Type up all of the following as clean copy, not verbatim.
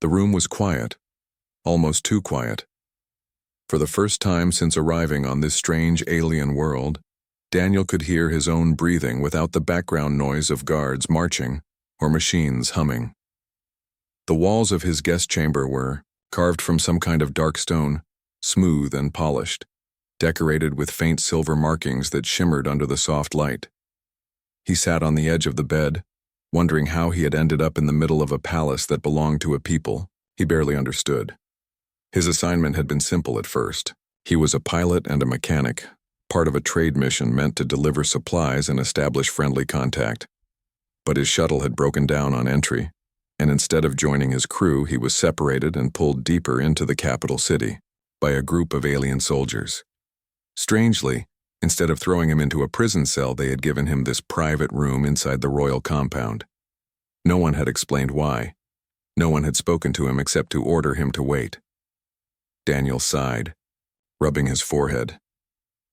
The room was quiet, almost too quiet. For the first time since arriving on this strange alien world, Daniel could hear his own breathing without the background noise of guards marching or machines humming. The walls of his guest chamber were carved from some kind of dark stone, smooth and polished, decorated with faint silver markings that shimmered under the soft light. He sat on the edge of the bed, wondering how he had ended up in the middle of a palace that belonged to a people he barely understood. His assignment had been simple at first. He was a pilot and a mechanic, part of a trade mission meant to deliver supplies and establish friendly contact. But his shuttle had broken down on entry, and instead of joining his crew, he was separated and pulled deeper into the capital city by a group of alien soldiers. Strangely, instead of throwing him into a prison cell, they had given him this private room inside the royal compound. No one had explained why. No one had spoken to him except to order him to wait. Daniel sighed, rubbing his forehead.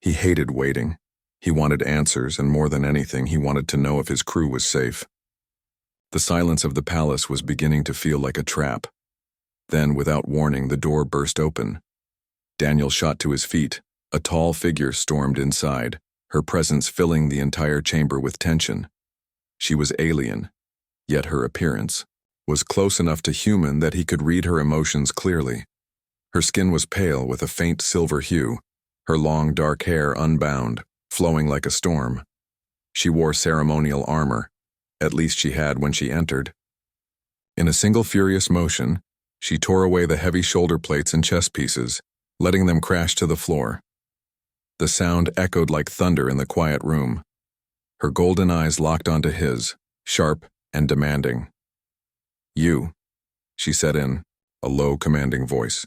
He hated waiting. He wanted answers, and more than anything, he wanted to know if his crew was safe. The silence of the palace was beginning to feel like a trap. Then, without warning, the door burst open. Daniel shot to his feet. A tall figure stormed inside, her presence filling the entire chamber with tension. She was alien, yet her appearance was close enough to human that he could read her emotions clearly. Her skin was pale with a faint silver hue, her long dark hair unbound, flowing like a storm. She wore ceremonial armor, at least she had when she entered. In a single furious motion, she tore away the heavy shoulder plates and chest pieces, letting them crash to the floor. The sound echoed like thunder in the quiet room. Her golden eyes locked onto his, sharp and demanding. "You," she said in a low, commanding voice.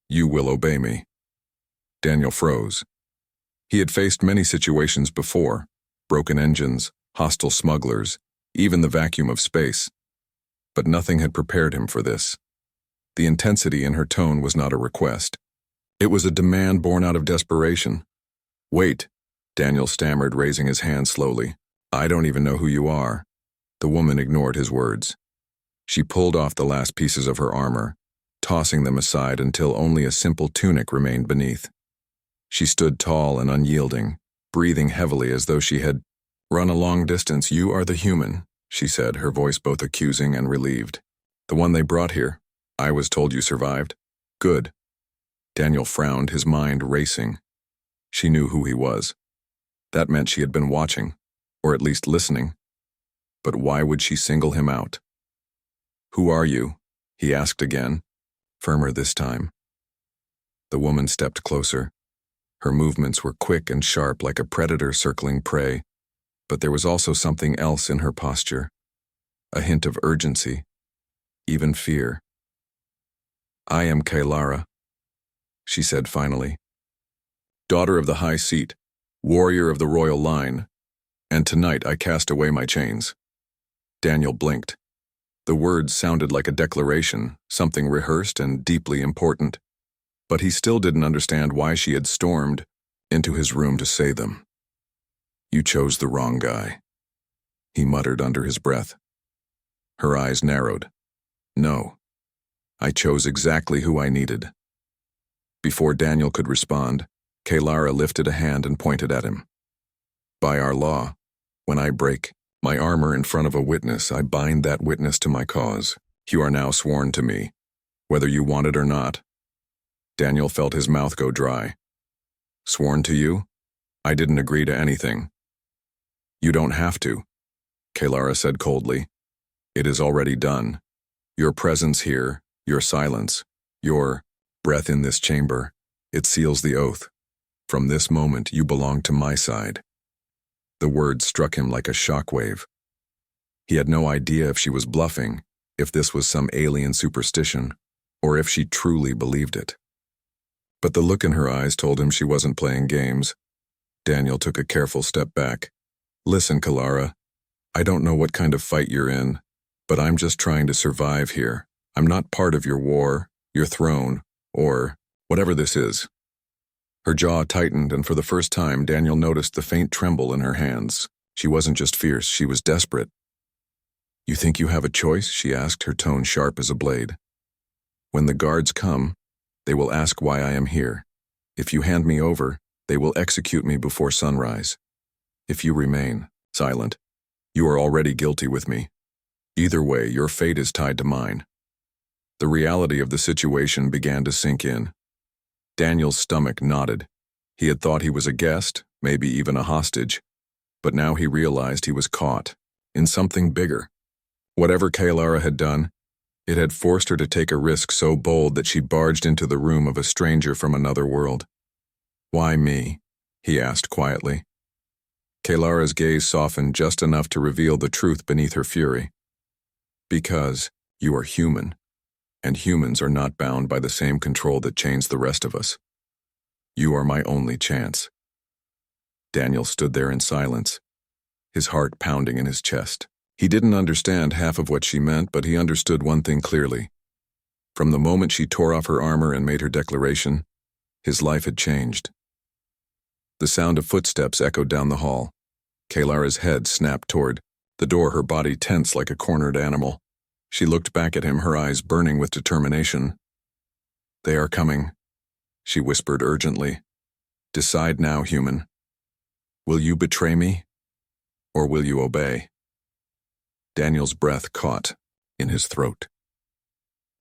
"You will obey me." Daniel froze. He had faced many situations before, broken engines, hostile smugglers, even the vacuum of space. But nothing had prepared him for this. The intensity in her tone was not a request. It was a demand born out of desperation. "Wait," Daniel stammered, raising his hand slowly. "I don't even know who you are." The woman ignored his words. She pulled off the last pieces of her armor, tossing them aside until only a simple tunic remained beneath. She stood tall and unyielding, breathing heavily as though she had run a long distance. "You are the human," she said, her voice both accusing and relieved. "The one they brought here. I was told you survived." "Good." Daniel frowned, his mind racing. She knew who he was. That meant she had been watching, or at least listening. But why would she single him out? "Who are you?" he asked again, firmer this time. The woman stepped closer. Her movements were quick and sharp like a predator circling prey, but there was also something else in her posture, a hint of urgency, even fear. "I am Kailara," she said finally. "Daughter of the High Seat, warrior of the royal line, and tonight I cast away my chains." Daniel blinked. The words sounded like a declaration, something rehearsed and deeply important, but he still didn't understand why she had stormed into his room to say them. "You chose the wrong guy," he muttered under his breath. Her eyes narrowed. "No, I chose exactly who I needed." Before Daniel could respond, Kailara lifted a hand and pointed at him. "By our law, when I break my armor in front of a witness, I bind that witness to my cause. You are now sworn to me, whether you want it or not." Daniel felt his mouth go dry. "Sworn to you? I didn't agree to anything." "You don't have to," Kailara said coldly. "It is already done. Your presence here, your silence, your breath in this chamber, it seals the oath. From this moment, you belong to my side." The words struck him like a shockwave. He had no idea if she was bluffing, if this was some alien superstition, or if she truly believed it. But the look in her eyes told him she wasn't playing games. Daniel took a careful step back. "Listen, Kailara, I don't know what kind of fight you're in, but I'm just trying to survive here. I'm not part of your war, your throne, or whatever this is." Her jaw tightened, and for the first time, Daniel noticed the faint tremble in her hands. She wasn't just fierce, she was desperate. You think you have a choice? She asked, her tone sharp as a blade. When the guards come, they will ask why I am here. If you hand me over, they will execute me before sunrise. If you remain silent, you are already guilty with me. Either way, your fate is tied to mine. The reality of the situation began to sink in. Daniel's stomach knotted. He had thought he was a guest, maybe even a hostage, but now he realized he was caught in something bigger. Whatever Kaylara had done, it had forced her to take a risk so bold that she barged into the room of a stranger from another world. Why me? He asked quietly. Kaylara's gaze softened just enough to reveal the truth beneath her fury. Because you are human, and humans are not bound by the same control that chains the rest of us. You are my only chance. Daniel stood there in silence, his heart pounding in his chest. He didn't understand half of what she meant, but he understood one thing clearly. From the moment she tore off her armor and made her declaration, his life had changed. The sound of footsteps echoed down the hall. Kaylara's head snapped toward the door, her body tense like a cornered animal. She looked back at him, her eyes burning with determination. They are coming, she whispered urgently. Decide now, human. Will you betray me, or will you obey? Daniel's breath caught in his throat.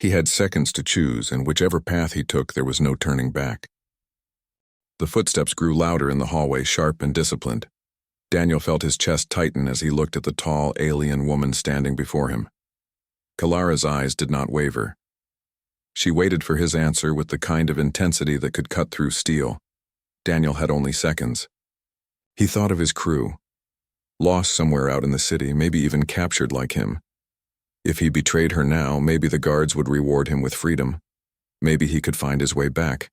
He had seconds to choose, and whichever path he took, there was no turning back. The footsteps grew louder in the hallway, sharp and disciplined. Daniel felt his chest tighten as he looked at the tall, alien woman standing before him. Kaylara's eyes did not waver. She waited for his answer with the kind of intensity that could cut through steel. Daniel had only seconds. He thought of his crew, lost somewhere out in the city, maybe even captured like him. If he betrayed her now, maybe the guards would reward him with freedom. Maybe he could find his way back.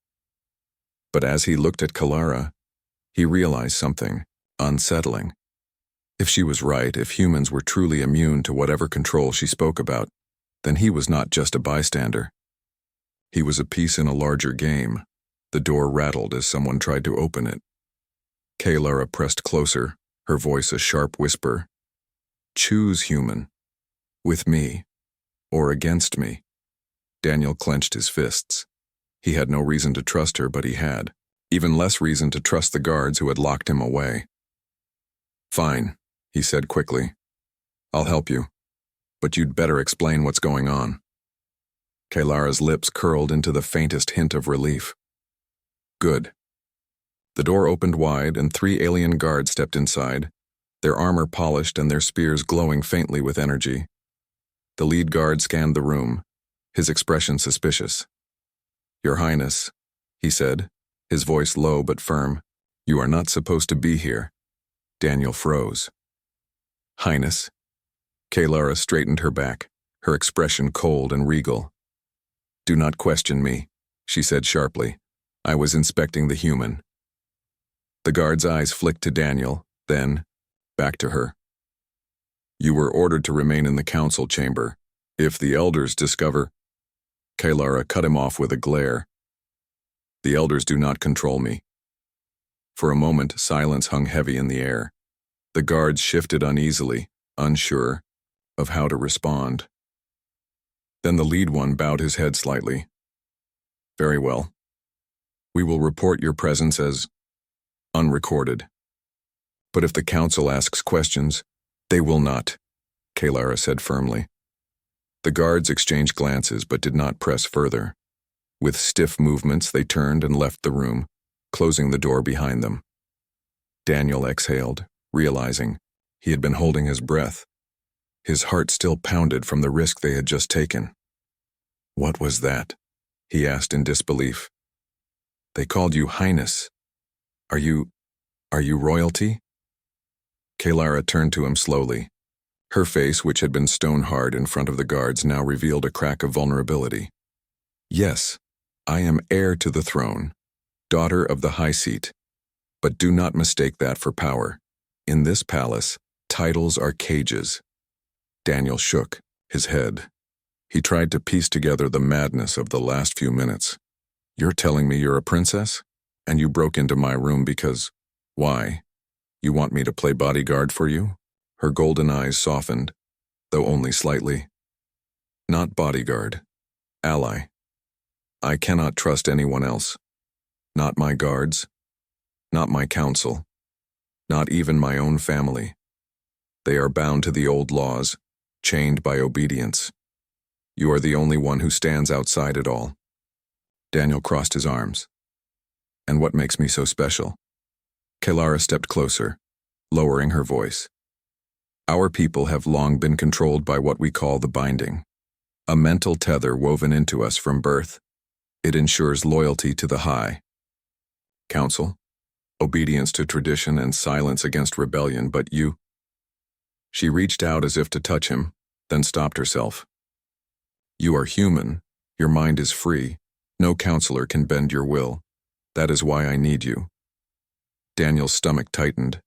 But as he looked at Kaylara, he realized something unsettling. If she was right, if humans were truly immune to whatever control she spoke about, then he was not just a bystander. He was a piece in a larger game. The door rattled as someone tried to open it. Kaylara pressed closer, her voice a sharp whisper. Choose, human. With me, or against me. Daniel clenched his fists. He had no reason to trust her, but he had. Even less reason to trust the guards who had locked him away. Fine, he said quickly. I'll help you, but you'd better explain what's going on. Kaylara's lips curled into the faintest hint of relief. Good. The door opened wide, and 3 alien guards stepped inside, their armor polished and their spears glowing faintly with energy. The lead guard scanned the room, his expression suspicious. Your Highness, he said, his voice low but firm, you are not supposed to be here. Daniel froze. Highness? Kaylara straightened her back, her expression cold and regal. Do not question me, she said sharply. I was inspecting the human. The guard's eyes flicked to Daniel, then back to her. You were ordered to remain in the council chamber. If the elders discover... Kaylara cut him off with a glare. The elders do not control me. For a moment, silence hung heavy in the air. The guards shifted uneasily, unsure of how to respond. Then the lead one bowed his head slightly. Very well. We will report your presence as unrecorded. But if the council asks questions, they will not, Kaylara said firmly. The guards exchanged glances but did not press further. With stiff movements, they turned and left the room, closing the door behind them. Daniel exhaled, realizing he had been holding his breath. His heart still pounded from the risk they had just taken. What was that? He asked in disbelief. They called you Highness. Are you royalty? Kaylara turned to him slowly. Her face, which had been stone hard in front of the guards, now revealed a crack of vulnerability. Yes, I am heir to the throne, daughter of the high seat. But do not mistake that for power. In this palace, titles are cages. Daniel shook his head. He tried to piece together the madness of the last few minutes. You're telling me you're a princess? And you broke into my room because... Why? You want me to play bodyguard for you? Her golden eyes softened. though only slightly. Not bodyguard. Ally. I cannot trust anyone else. Not my guards. Not my council. Not even my own family. They are bound to the old laws, chained by obedience. You are the only one who stands outside it all. Daniel crossed his arms. And what makes me so special? Kelara stepped closer, lowering her voice. Our people have long been controlled by what we call the binding, a mental tether woven into us from birth. It ensures loyalty to the high council, obedience to tradition, and silence against rebellion, but you... She reached out as if to touch him, then stopped herself. You are human. Your mind is free. No counselor can bend your will. That is why I need you. Daniel's stomach tightened.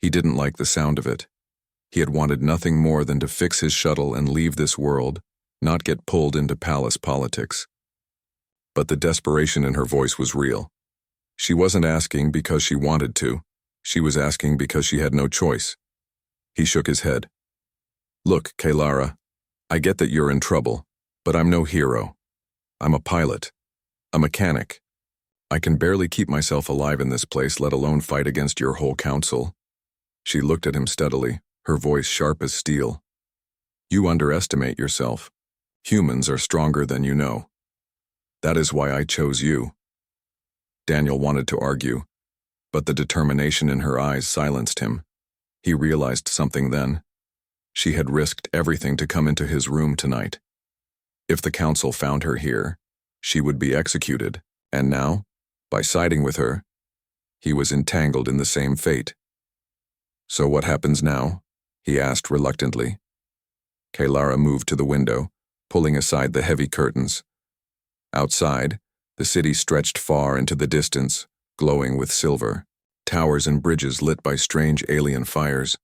He didn't like the sound of it. He had wanted nothing more than to fix his shuttle and leave this world, not get pulled into palace politics. But the desperation in her voice was real. She wasn't asking because she wanted to. She was asking because she had no choice. He shook his head. Look, Kelara, I get that you're in trouble, but I'm no hero. I'm a pilot, a mechanic. I can barely keep myself alive in this place, let alone fight against your whole council. She looked at him steadily, her voice sharp as steel. You underestimate yourself. Humans are stronger than you know. That is why I chose you. Daniel wanted to argue, but the determination in her eyes silenced him. He realized something then. She had risked everything to come into his room tonight. If the council found her here, she would be executed, and now, by siding with her, he was entangled in the same fate. So what happens now? He asked reluctantly. Kelara moved to the window, pulling aside the heavy curtains. Outside, the city stretched far into the distance, glowing with silver, towers and bridges lit by strange alien fires.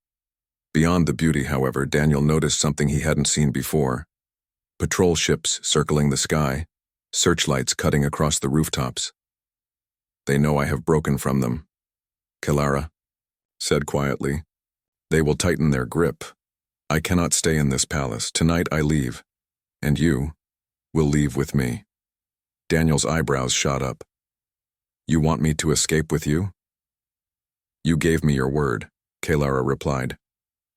Beyond the beauty, however, Daniel noticed something he hadn't seen before. Patrol ships circling the sky, searchlights cutting across the rooftops. They know I have broken from them, Kelara said quietly. They will tighten their grip. I cannot stay in this palace. Tonight I leave, and you will leave with me. Daniel's eyebrows shot up. You want me to escape with you? You gave me your word, Kelara replied.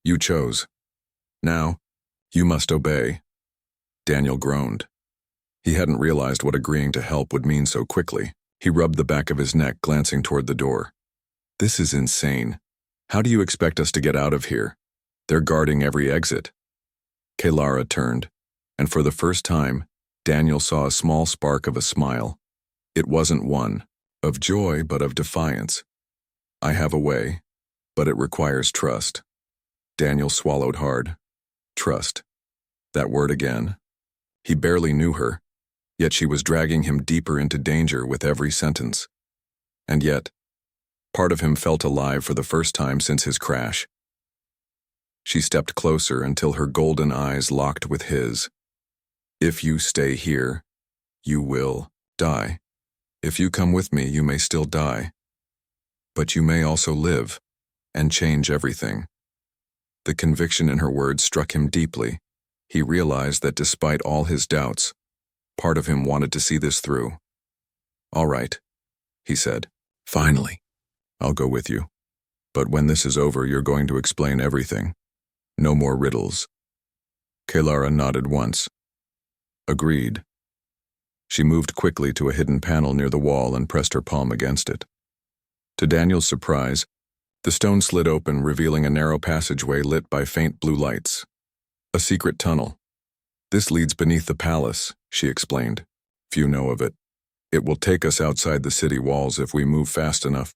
You chose. Now, you must obey. Daniel groaned. He hadn't realized what agreeing to help would mean so quickly. He rubbed the back of his neck, glancing toward the door. This is insane. How do you expect us to get out of here? They're guarding every exit. Kelara turned, and for the first time, Daniel saw a small spark of a smile. It wasn't one of joy, but of defiance. I have a way, but it requires trust. Daniel swallowed hard. Trust. That word again. He barely knew her, yet she was dragging him deeper into danger with every sentence. And yet, part of him felt alive for the first time since his crash. She stepped closer until her golden eyes locked with his. If you stay here, you will die. If you come with me, you may still die. But you may also live and change everything. The conviction in her words struck him deeply. He realized that despite all his doubts, part of him wanted to see this through. All right, he said. Finally, I'll go with you. But when this is over, you're going to explain everything. No more riddles. Kelara nodded once. Agreed. She moved quickly to a hidden panel near the wall and pressed her palm against it. To Daniel's surprise, the stone slid open, revealing a narrow passageway lit by faint blue lights. A secret tunnel. This leads beneath the palace, she explained. Few know of it. It will take us outside the city walls if we move fast enough.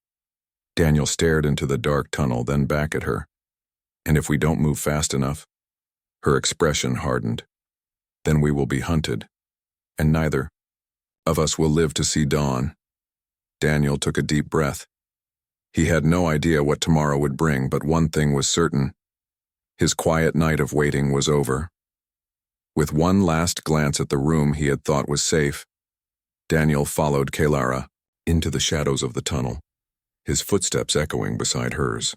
Daniel stared into the dark tunnel, then back at her. And if we don't move fast enough? Her expression hardened. Then we will be hunted. And neither of us will live to see dawn. Daniel took a deep breath. He had no idea what tomorrow would bring, but one thing was certain. His quiet night of waiting was over. With one last glance at the room he had thought was safe, Daniel followed Kelara into the shadows of the tunnel, his footsteps echoing beside hers.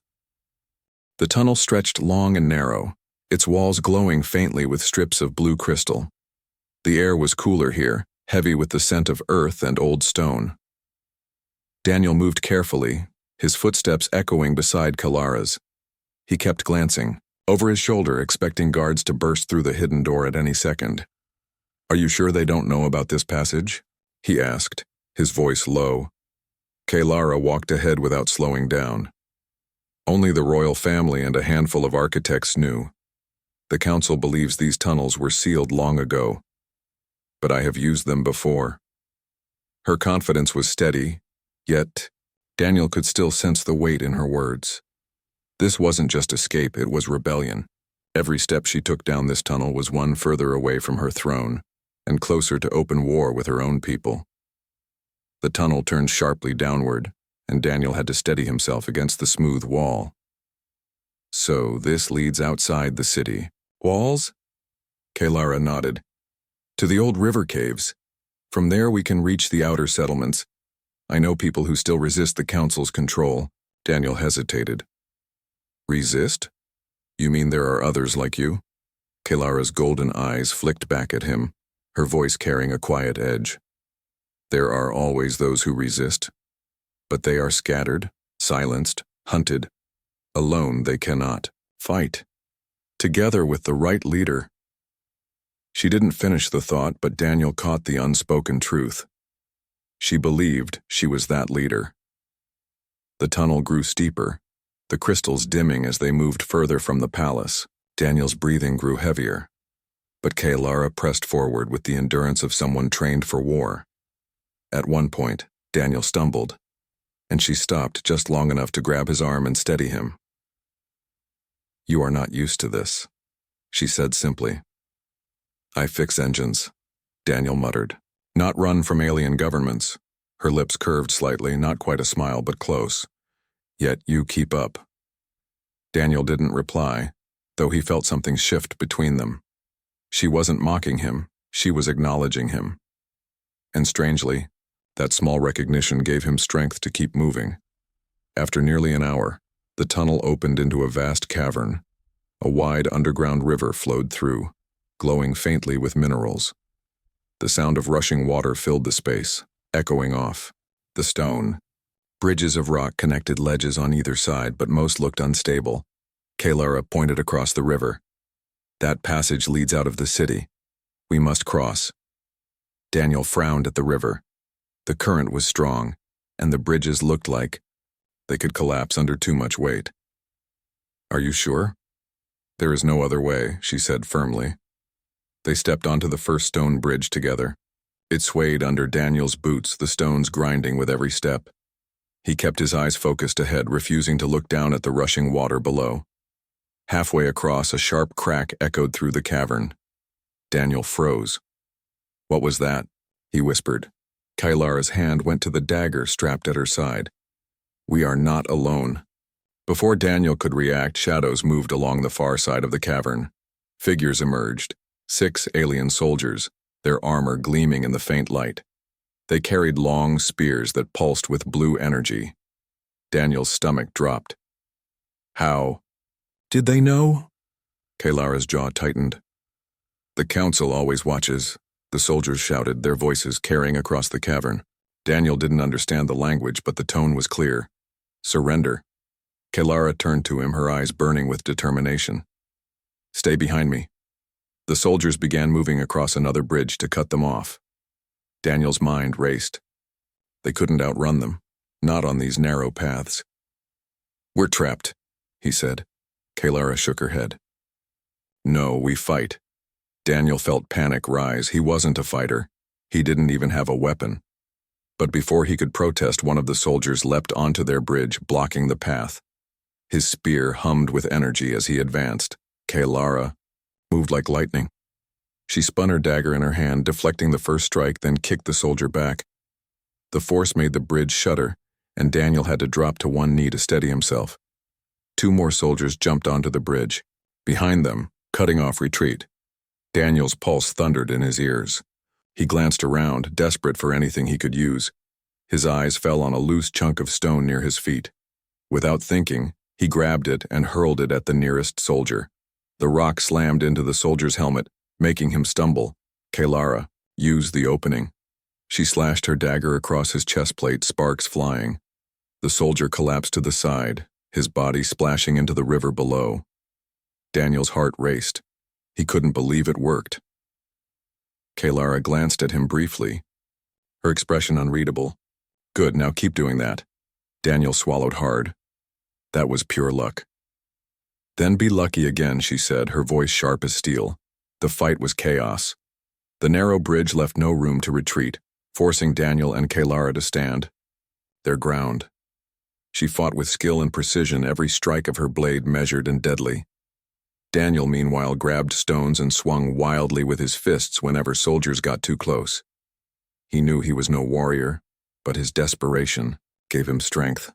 The tunnel stretched long and narrow, its walls glowing faintly with strips of blue crystal. The air was cooler here, heavy with the scent of earth and old stone. Daniel moved carefully, his footsteps echoing beside Kalara's. He kept glancing, over his shoulder, expecting guards to burst through the hidden door at any second. "Are you sure they don't know about this passage?" he asked, his voice low. Kalara walked ahead without slowing down. "Only the royal family and a handful of architects knew. The council believes these tunnels were sealed long ago, but I have used them before." Her confidence was steady, yet Daniel could still sense the weight in her words. This wasn't just escape, it was rebellion. Every step she took down this tunnel was one further away from her throne, and closer to open war with her own people. The tunnel turned sharply downward, and Daniel had to steady himself against the smooth wall. "So this leads outside the city. Walls?" Kalara nodded. "To the old river caves. From there we can reach the outer settlements. I know people who still resist the council's control." Daniel hesitated. "Resist? You mean there are others like you?" Kalara's golden eyes flicked back at him, her voice carrying a quiet edge. "There are always those who resist, but they are scattered, silenced, hunted. Alone they cannot fight. Together with the right leader." She didn't finish the thought, but Daniel caught the unspoken truth. She believed she was that leader. The tunnel grew steeper, the crystals dimming as they moved further from the palace. Daniel's breathing grew heavier, but Kalara pressed forward with the endurance of someone trained for war. At one point, Daniel stumbled, and she stopped just long enough to grab his arm and steady him. "You are not used to this," she said simply. "I fix engines," Daniel muttered. "Not run from alien governments." Her lips curved slightly, not quite a smile, but close. "Yet you keep up." Daniel didn't reply, though he felt something shift between them. She wasn't mocking him, she was acknowledging him. And strangely, that small recognition gave him strength to keep moving. After nearly an hour, the tunnel opened into a vast cavern. A wide underground river flowed through, glowing faintly with minerals. The sound of rushing water filled the space, echoing off the stone. Bridges of rock connected ledges on either side, but most looked unstable. Kalara pointed across the river. "That passage leads out of the city. We must cross." Daniel frowned at the river. The current was strong, and the bridges looked like they could collapse under too much weight. "Are you sure?" "There is no other way," she said firmly. They stepped onto the first stone bridge together. It swayed under Daniel's boots, the stones grinding with every step. He kept his eyes focused ahead, refusing to look down at the rushing water below. Halfway across, a sharp crack echoed through the cavern. Daniel froze. "What was that?" he whispered. Kailara's hand went to the dagger strapped at her side. "We are not alone." Before Daniel could react, shadows moved along the far side of the cavern. Figures emerged, 6 alien soldiers, their armor gleaming in the faint light. They carried long spears that pulsed with blue energy. Daniel's stomach dropped. "How did they know?" Kailara's jaw tightened. "The council always watches," the soldiers shouted, their voices carrying across the cavern. Daniel didn't understand the language, but the tone was clear. "Surrender." Kailara turned to him, her eyes burning with determination. "Stay behind me." The soldiers began moving across another bridge to cut them off. Daniel's mind raced. They couldn't outrun them, not on these narrow paths. "We're trapped," he said. Kailara shook her head. "No, we fight." Daniel felt panic rise. He wasn't a fighter. He didn't even have a weapon. But before he could protest, one of the soldiers leapt onto their bridge, blocking the path. His spear hummed with energy as he advanced. Kailara moved like lightning. She spun her dagger in her hand, deflecting the first strike, then kicked the soldier back. The force made the bridge shudder, and Daniel had to drop to one knee to steady himself. 2 more soldiers jumped onto the bridge, behind them, cutting off retreat. Daniel's pulse thundered in his ears. He glanced around, desperate for anything he could use. His eyes fell on a loose chunk of stone near his feet. Without thinking, he grabbed it and hurled it at the nearest soldier. The rock slammed into the soldier's helmet, making him stumble. Kalara used the opening. She slashed her dagger across his chest plate, sparks flying. The soldier collapsed to the side, his body splashing into the river below. Daniel's heart raced. He couldn't believe it worked. Kalara glanced at him briefly, her expression unreadable. Good, now keep doing that. Daniel swallowed hard. That was pure luck. Then be lucky again, she said, her voice sharp as steel. The fight was chaos. The narrow bridge left no room to retreat, forcing Daniel and Kalara to stand their ground. She fought with skill and precision, every strike of her blade measured and deadly. Daniel, meanwhile, grabbed stones and swung wildly with his fists whenever soldiers got too close. He knew he was no warrior, but his desperation gave him strength.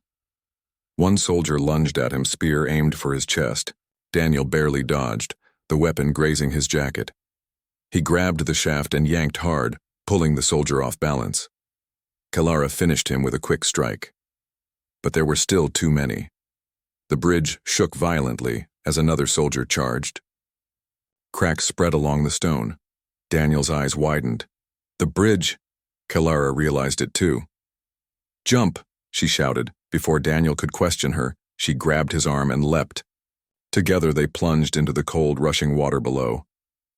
One soldier lunged at him, spear aimed for his chest. Daniel barely dodged, the weapon grazing his jacket. He grabbed the shaft and yanked hard, pulling the soldier off balance. Kalara finished him with a quick strike. But there were still too many. The bridge shook violently as another soldier charged. Cracks spread along the stone. Daniel's eyes widened. The bridge! Kalara realized it too. Jump! She shouted. Before Daniel could question her, she grabbed his arm and leapt. Together they plunged into the cold, rushing water below.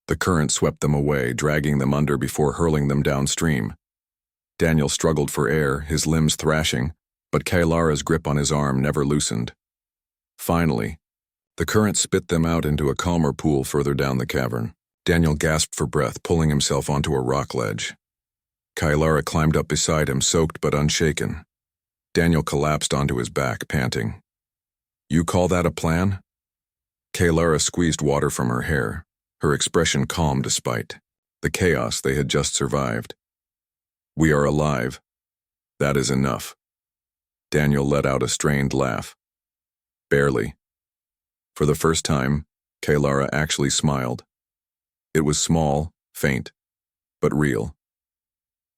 The current swept them away, dragging them under before hurling them downstream. Daniel struggled for air, his limbs thrashing, but Kalara's grip on his arm never loosened. Finally, the current spit them out into a calmer pool further down the cavern. Daniel gasped for breath, pulling himself onto a rock ledge. Kalara climbed up beside him, soaked but unshaken. Daniel collapsed onto his back, panting. You call that a plan? Kalara squeezed water from her hair, her expression calm despite the chaos they had just survived. We are alive. That is enough. Daniel let out a strained laugh. Barely. For the first time, Kalara actually smiled. It was small, faint, but real.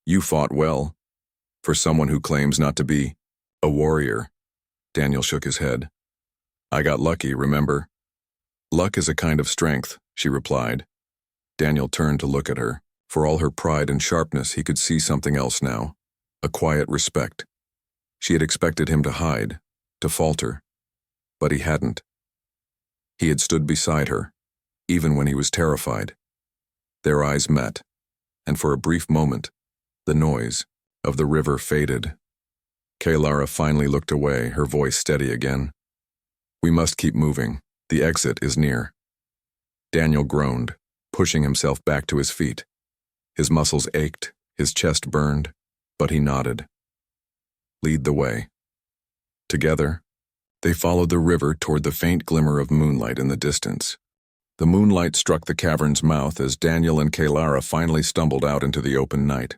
You fought well, for someone who claims not to be a warrior. Daniel shook his head. I got lucky, remember? Luck is a kind of strength, she replied. Daniel turned to look at her. For all her pride and sharpness, he could see something else now, a quiet respect. She had expected him to hide, to falter, but he hadn't. He had stood beside her, even when he was terrified. Their eyes met, and for a brief moment, the noise of the river faded. Kalara finally looked away, her voice steady again. We must keep moving. The exit is near. Daniel groaned, pushing himself back to his feet. His muscles ached, his chest burned, but he nodded. Lead the way. Together, they followed the river toward the faint glimmer of moonlight in the distance. The moonlight struck the cavern's mouth as Daniel and Kalara finally stumbled out into the open night.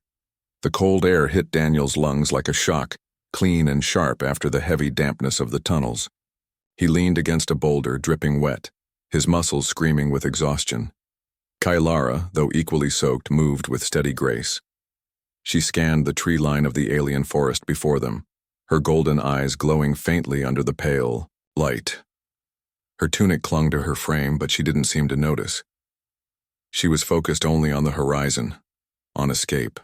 The cold air hit Daniel's lungs like a shock, clean and sharp after the heavy dampness of the tunnels. He leaned against a boulder, dripping wet, his muscles screaming with exhaustion. Kalara, though equally soaked, moved with steady grace. She scanned the tree line of the alien forest before them, her golden eyes glowing faintly under the pale light. Her tunic clung to her frame, but she didn't seem to notice. She was focused only on the horizon, on escape.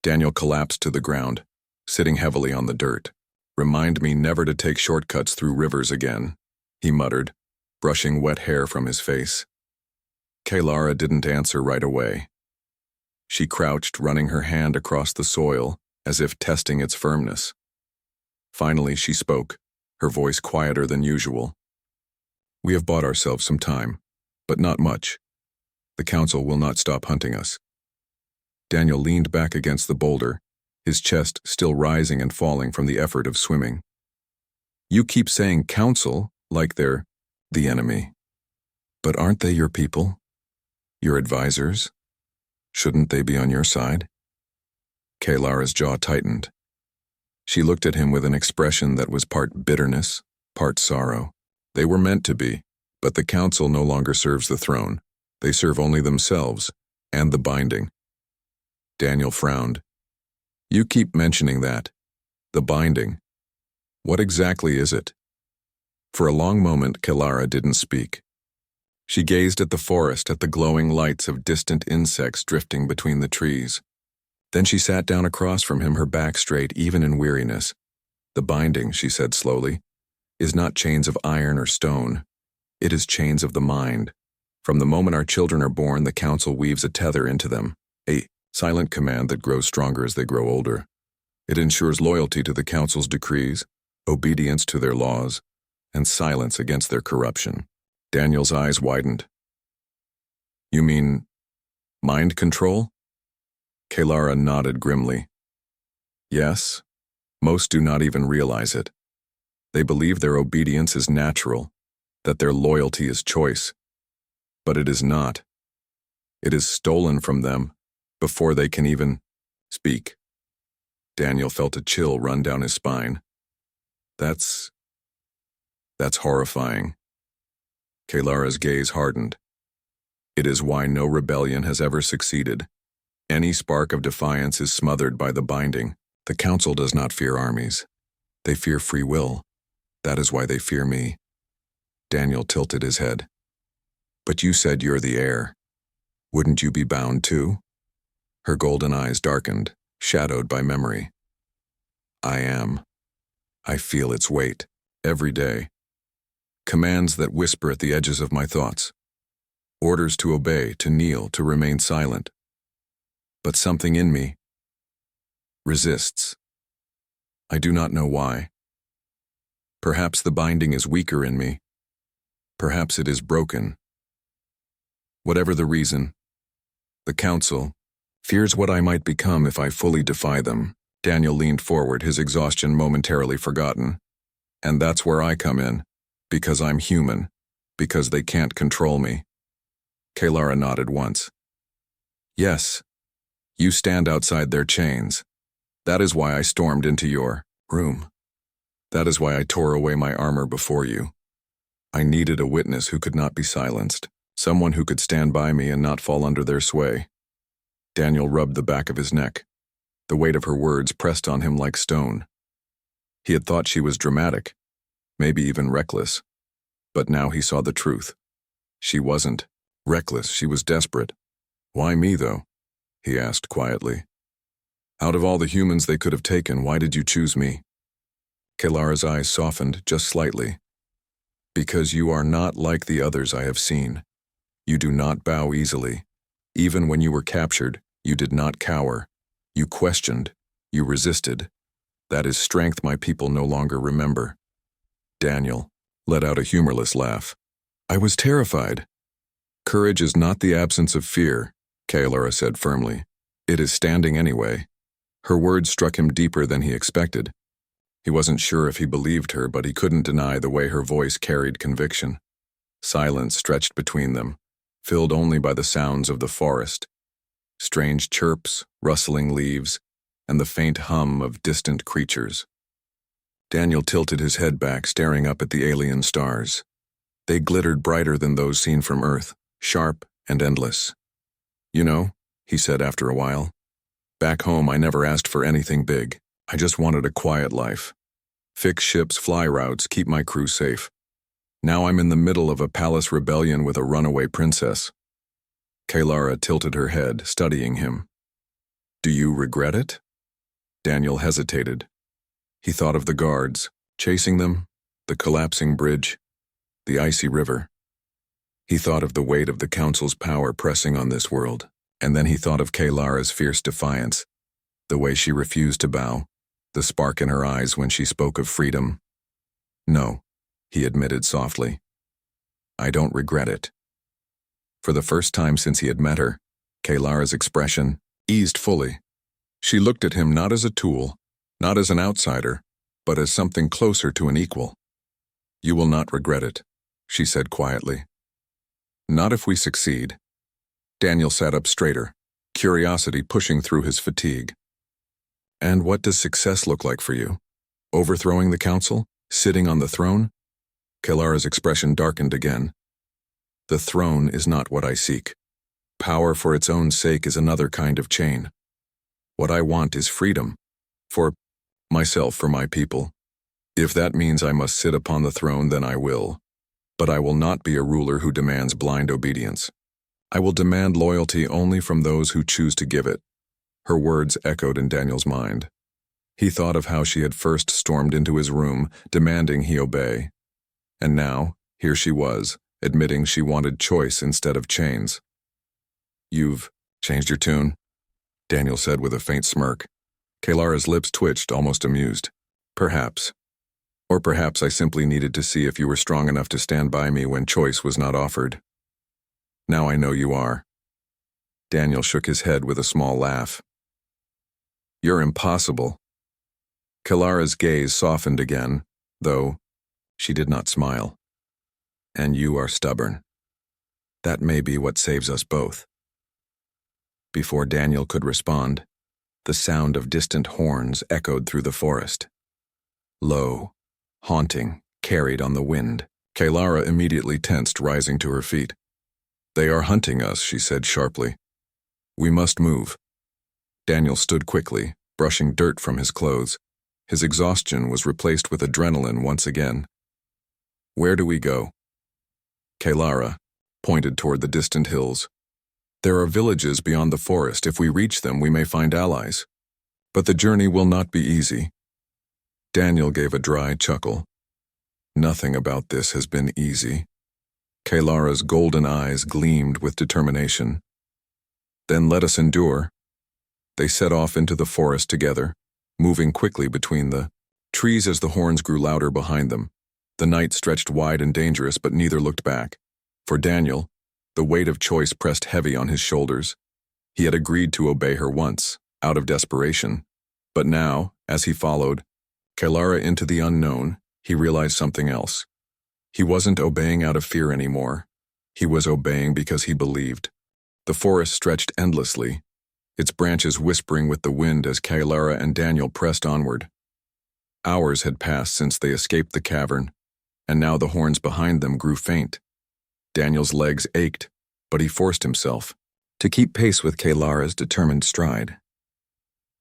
Daniel collapsed to the ground, sitting heavily on the dirt. Remind me never to take shortcuts through rivers again, he muttered, brushing wet hair from his face. Kalara didn't answer right away. She crouched, running her hand across the soil, as if testing its firmness. Finally, she spoke, her voice quieter than usual. We have bought ourselves some time, but not much. The council will not stop hunting us. Daniel leaned back against the boulder, his chest still rising and falling from the effort of swimming. You keep saying council like they're the enemy. But aren't they your people? Your advisors? Shouldn't they be on your side? Kalara's jaw tightened. She looked at him with an expression that was part bitterness, part sorrow. They were meant to be, but the council no longer serves the throne. They serve only themselves, and the binding. Daniel frowned. You keep mentioning that. The binding. What exactly is it? For a long moment, Kalara didn't speak. She gazed at the forest, at the glowing lights of distant insects drifting between the trees. Then she sat down across from him, her back straight, even in weariness. The binding, she said slowly, is not chains of iron or stone. It is chains of the mind. From the moment our children are born, the council weaves a tether into them, a silent command that grows stronger as they grow older. It ensures loyalty to the council's decrees, obedience to their laws, and silence against their corruption. Daniel's eyes widened. You mean mind control? Kalara nodded grimly. Yes, most do not even realize it. They believe their obedience is natural, that their loyalty is choice. But it is not. It is stolen from them before they can even speak. Daniel felt a chill run down his spine. That's horrifying. Kalara's gaze hardened. It is why no rebellion has ever succeeded. Any spark of defiance is smothered by the binding. The council does not fear armies. They fear free will. That is why they fear me. Daniel tilted his head. But you said you're the heir. Wouldn't you be bound too? Her golden eyes darkened, shadowed by memory. I am. I feel its weight, every day. Commands that whisper at the edges of my thoughts. Orders to obey, to kneel, to remain silent. But something in me resists. I do not know why. Perhaps the binding is weaker in me. Perhaps it is broken. Whatever the reason, the council fears what I might become if I fully defy them. Daniel leaned forward, his exhaustion momentarily forgotten. And that's where I come in, because I'm human, because they can't control me. Kalara nodded once. Yes, you stand outside their chains. That is why I stormed into your room. That is why I tore away my armor before you. I needed a witness who could not be silenced, someone who could stand by me and not fall under their sway. Daniel rubbed the back of his neck. The weight of her words pressed on him like stone. He had thought she was dramatic, maybe even reckless. But now he saw the truth. She wasn't reckless, she was desperate. Why me, though? He asked quietly. Out of all the humans they could have taken, why did you choose me? Kalara's eyes softened just slightly. Because you are not like the others I have seen. You do not bow easily. Even when you were captured, you did not cower. You questioned. You resisted. That is strength my people no longer remember. Daniel let out a humorless laugh. I was terrified. Courage is not the absence of fear, Kalara said firmly. It is standing anyway. Her words struck him deeper than he expected. He wasn't sure if he believed her, but he couldn't deny the way her voice carried conviction. Silence stretched between them, filled only by the sounds of the forest. Strange chirps, rustling leaves, and the faint hum of distant creatures. Daniel tilted his head back, staring up at the alien stars. They glittered brighter than those seen from Earth, sharp and endless. You know, he said after a while, back home I never asked for anything big. I just wanted a quiet life. Fix ships, fly routes, keep my crew safe. Now I'm in the middle of a palace rebellion with a runaway princess. Kalara tilted her head, studying him. Do you regret it? Daniel hesitated. He thought of the guards, chasing them, the collapsing bridge, the icy river. He thought of the weight of the council's power pressing on this world, and then he thought of Kalara's fierce defiance, the way she refused to bow, the spark in her eyes when she spoke of freedom. No, he admitted softly. I don't regret it. For the first time since he had met her, Kalara's expression eased fully. She looked at him not as a tool, not as an outsider, but as something closer to an equal. You will not regret it, she said quietly. Not if we succeed. Daniel sat up straighter, curiosity pushing through his fatigue. And what does success look like for you? Overthrowing the council? Sitting on the throne? Kalara's expression darkened again. The throne is not what I seek. Power for its own sake is another kind of chain. What I want is freedom. For myself, for my people. If that means I must sit upon the throne, then I will. But I will not be a ruler who demands blind obedience. I will demand loyalty only from those who choose to give it. Her words echoed in Daniel's mind. He thought of how she had first stormed into his room, demanding he obey. And now, here she was, admitting she wanted choice instead of chains. "You've changed your tune?" Daniel said with a faint smirk. Kalara's lips twitched, almost amused. "Perhaps. Or perhaps I simply needed to see if you were strong enough to stand by me when choice was not offered. Now I know you are." Daniel shook his head with a small laugh. "You're impossible." Kalara's gaze softened again, though she did not smile. "And you are stubborn. That may be what saves us both." Before Daniel could respond, the sound of distant horns echoed through the forest. Low, haunting, carried on the wind. Kalara immediately tensed, rising to her feet. "They are hunting us," she said sharply. "We must move." Daniel stood quickly, brushing dirt from his clothes. His exhaustion was replaced with adrenaline once again. "Where do we go?" Kalara pointed toward the distant hills. "There are villages beyond the forest. If we reach them, we may find allies. But the journey will not be easy." Daniel gave a dry chuckle. "Nothing about this has been easy." Kalara's golden eyes gleamed with determination. "Then let us endure." They set off into the forest together, moving quickly between the trees as the horns grew louder behind them. The night stretched wide and dangerous, but neither looked back. For Daniel, the weight of choice pressed heavy on his shoulders. He had agreed to obey her once, out of desperation. But now, as he followed Kalara into the unknown, he realized something else. He wasn't obeying out of fear anymore. He was obeying because he believed. The forest stretched endlessly, its branches whispering with the wind as Kalara and Daniel pressed onward. Hours had passed since they escaped the cavern, and now the horns behind them grew faint. Daniel's legs ached, but he forced himself to keep pace with Kalara's determined stride.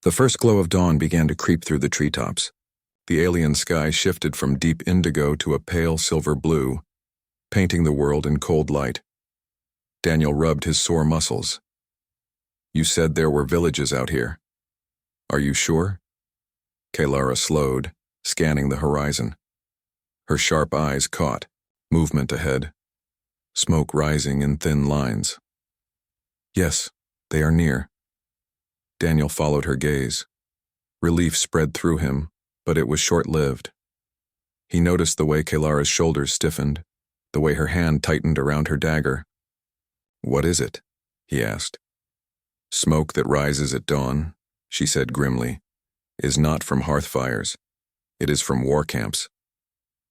The first glow of dawn began to creep through the treetops. The alien sky shifted from deep indigo to a pale silver blue, painting the world in cold light. Daniel rubbed his sore muscles. "You said there were villages out here. Are you sure?" Kalara slowed, scanning the horizon. Her sharp eyes caught movement ahead, smoke rising in thin lines. "Yes, they are near." Daniel followed her gaze. Relief spread through him, but it was short-lived. He noticed the way Kalara's shoulders stiffened, the way her hand tightened around her dagger. "What is it?" he asked. "Smoke that rises at dawn," she said grimly, "is not from hearth fires. It is from war camps."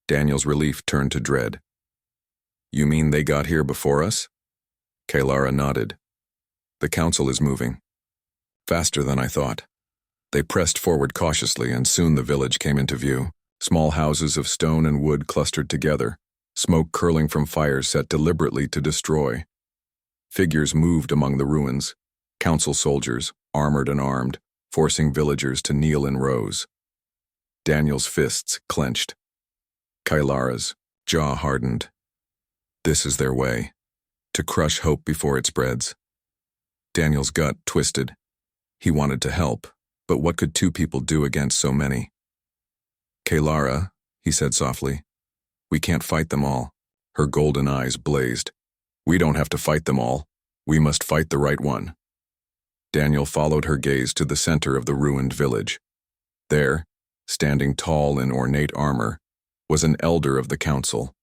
Daniel's relief turned to dread. "You mean they got here before us?" Kalara nodded. "The council is moving. Faster than I thought." They pressed forward cautiously, and soon the village came into view. Small houses of stone and wood clustered together, smoke curling from fires set deliberately to destroy. Figures moved among the ruins, council soldiers, armored and armed, forcing villagers to kneel in rows. Daniel's fists clenched. Kalara's jaw hardened. This is their way, to crush hope before it spreads. Daniel's gut twisted. He wanted to help, but what could two people do against so many? "Kalara," he said softly, "we can't fight them all." Her golden eyes blazed. "We don't have to fight them all. We must fight the right one." Daniel followed her gaze to the center of the ruined village. There, standing tall in ornate armor, was an elder of the council.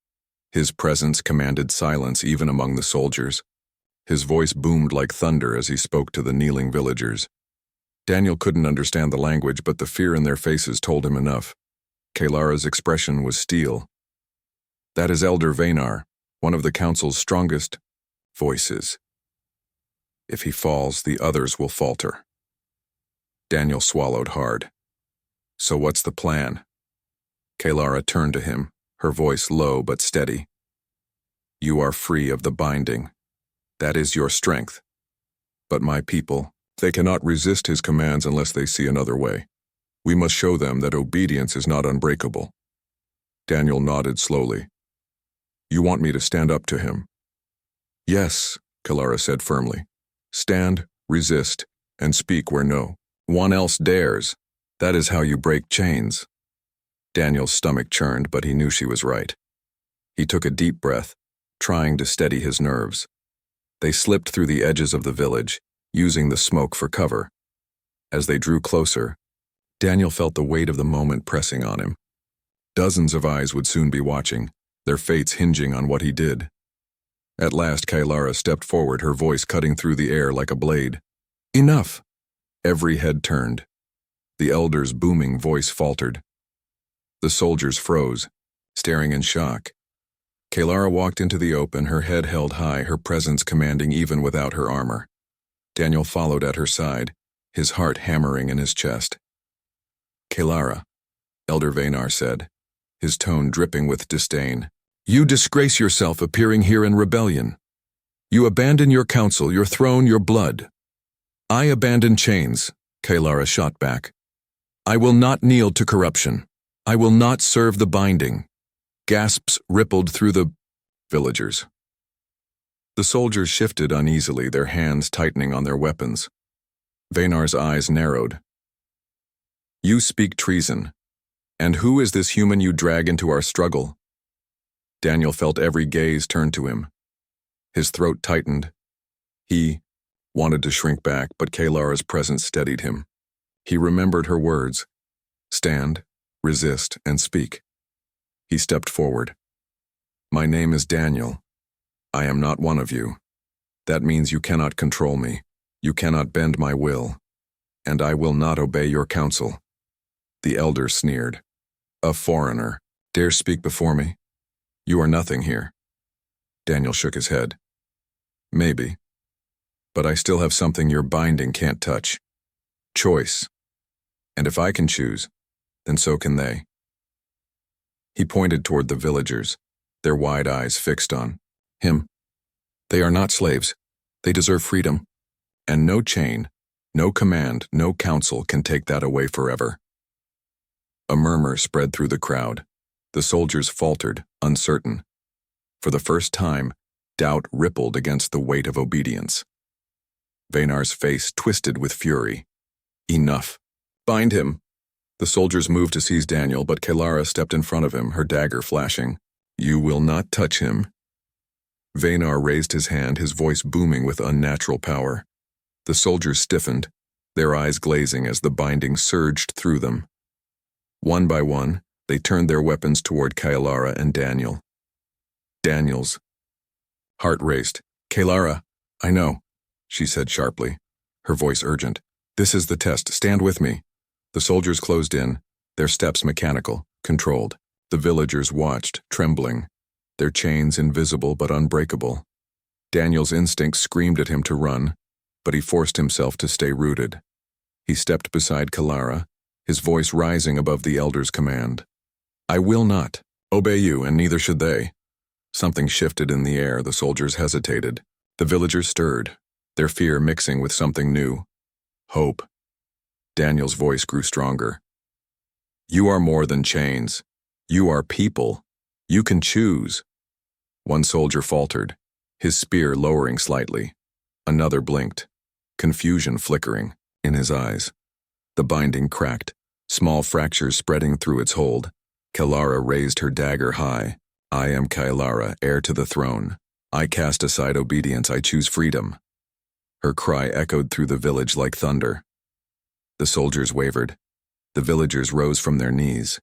His presence commanded silence even among the soldiers. His voice boomed like thunder as he spoke to the kneeling villagers. Daniel couldn't understand the language, but the fear in their faces told him enough. Kalara's expression was steel. "That is Elder Vaynar, one of the council's strongest voices. If he falls, the others will falter." Daniel swallowed hard. "So what's the plan?" Kalara turned to him, her voice low but steady. "You are free of the binding. That is your strength. But my people, they cannot resist his commands unless they see another way. We must show them that obedience is not unbreakable." Daniel nodded slowly. You want me to stand up to him? Yes, Kalara said firmly. Stand, resist, and speak where no one else dares. That is how you break chains. Daniel's stomach churned, but he knew she was right. He took a deep breath, trying to steady his nerves. They slipped through the edges of the village, using the smoke for cover. As they drew closer, Daniel felt the weight of the moment pressing on him. Dozens of eyes would soon be watching, their fates hinging on what he did. At last, Kalara stepped forward, her voice cutting through the air like a blade. Enough! Every head turned. The elder's booming voice faltered. The soldiers froze, staring in shock. Kalara walked into the open, her head held high, her presence commanding even without her armor. Daniel followed at her side, his heart hammering in his chest. Kalara, Elder Vaynar said, his tone dripping with disdain. You disgrace yourself appearing here in rebellion. You abandon your council, your throne, your blood. I abandon chains, Kalara shot back. I will not kneel to corruption. I will not serve the binding. Gasps rippled through the villagers. The soldiers shifted uneasily, their hands tightening on their weapons. Vaynar's eyes narrowed. You speak treason. And who is this human you drag into our struggle? Daniel felt every gaze turn to him. His throat tightened. He wanted to shrink back, but Kalara's presence steadied him. He remembered her words. Stand, resist, and speak. He stepped forward. My name is Daniel. I am not one of you. That means you cannot control me. You cannot bend my will. And I will not obey your counsel. The elder sneered. A foreigner, dare speak before me? You are nothing here. Daniel shook his head. Maybe. But I still have something your binding can't touch. Choice. And if I can choose, then so can they. He pointed toward the villagers, their wide eyes fixed on him. They are not slaves. They deserve freedom. And no chain, no command, no counsel can take that away forever. A murmur spread through the crowd. The soldiers faltered, uncertain. For the first time, doubt rippled against the weight of obedience. Vaynar's face twisted with fury. Enough. Bind him. The soldiers moved to seize Daniel, but Kalara stepped in front of him, her dagger flashing. You will not touch him. Vaynar raised his hand, his voice booming with unnatural power. The soldiers stiffened, their eyes glazing as the binding surged through them. One by one, they turned their weapons toward Kalara and Daniel. Daniel's heart raced. Kalara, I know, she said sharply, her voice urgent. This is the test. Stand with me. The soldiers closed in, their steps mechanical, controlled. The villagers watched, trembling, their chains invisible but unbreakable. Daniel's instincts screamed at him to run, but he forced himself to stay rooted. He stepped beside Kalara, his voice rising above the elder's command. I will not obey you, and neither should they. Something shifted in the air, the soldiers hesitated. The villagers stirred, their fear mixing with something new. Hope. Daniel's voice grew stronger. You are more than chains. You are people. You can choose. One soldier faltered, his spear lowering slightly. Another blinked, confusion flickering in his eyes. The binding cracked, small fractures spreading through its hold. Kalara raised her dagger high. I am Kalara, heir to the throne. I cast aside obedience, I choose freedom. Her cry echoed through the village like thunder. The soldiers wavered. The villagers rose from their knees.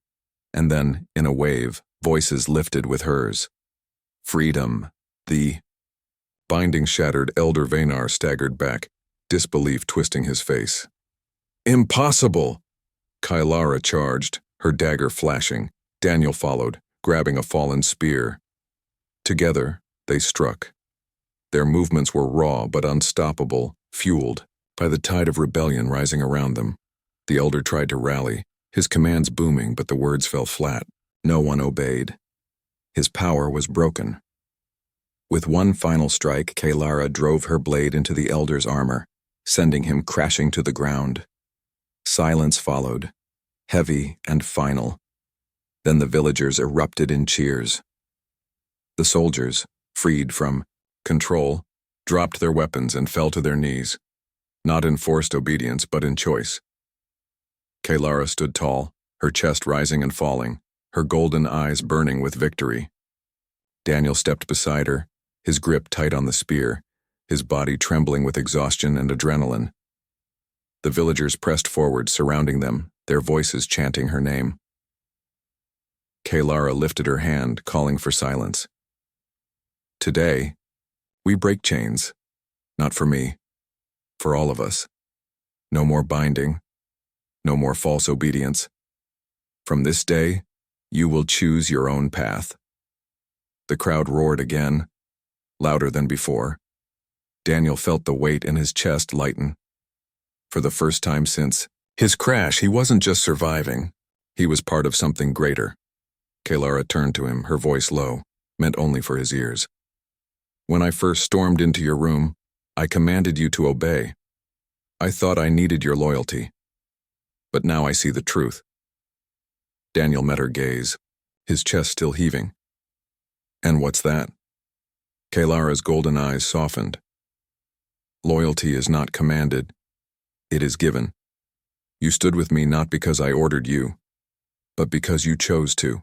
And then, in a wave, voices lifted with hers. Freedom. The binding shattered. Elder Vaynar staggered back, disbelief twisting his face. Impossible! Kalara charged, her dagger flashing. Daniel followed, grabbing a fallen spear. Together, they struck. Their movements were raw but unstoppable, fueled by the tide of rebellion rising around them. The elder tried to rally, his commands booming, but the words fell flat. No one obeyed. His power was broken. With one final strike, Kalara drove her blade into the elder's armor, sending him crashing to the ground. Silence followed, heavy and final. Then the villagers erupted in cheers. The soldiers, freed from control, dropped their weapons and fell to their knees, not in forced obedience but in choice. Kalara stood tall, her chest rising and falling, her golden eyes burning with victory. Daniel stepped beside her, his grip tight on the spear, his body trembling with exhaustion and adrenaline. The villagers pressed forward, surrounding them, their voices chanting her name. Kalara lifted her hand, calling for silence. Today, we break chains. Not for me. For all of us. No more binding. No more false obedience. From this day, you will choose your own path. The crowd roared again, louder than before. Daniel felt the weight in his chest lighten. For the first time since his crash, he wasn't just surviving. He was part of something greater. Kalara turned to him, her voice low, meant only for his ears. When I first stormed into your room, I commanded you to obey. I thought I needed your loyalty. But now I see the truth. Daniel met her gaze, his chest still heaving. And what's that? Kalara's golden eyes softened. Loyalty is not commanded. It is given. You stood with me not because I ordered you, but because you chose to.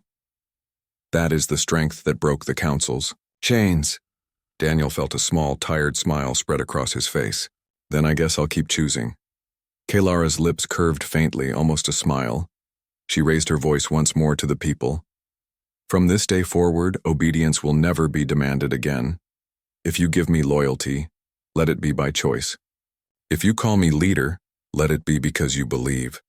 That is the strength that broke the council's chains. Daniel felt a small, tired smile spread across his face. Then I guess I'll keep choosing. Kalara's lips curved faintly, almost a smile. She raised her voice once more to the people. From this day forward, obedience will never be demanded again. If you give me loyalty, let it be by choice. If you call me leader, let it be because you believe.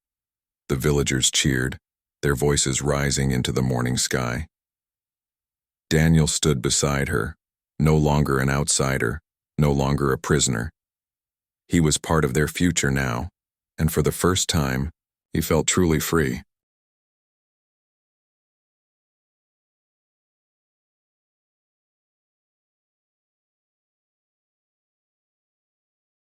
The villagers cheered, their voices rising into the morning sky. Daniel stood beside her, no longer an outsider, no longer a prisoner. He was part of their future now, and for the first time, he felt truly free.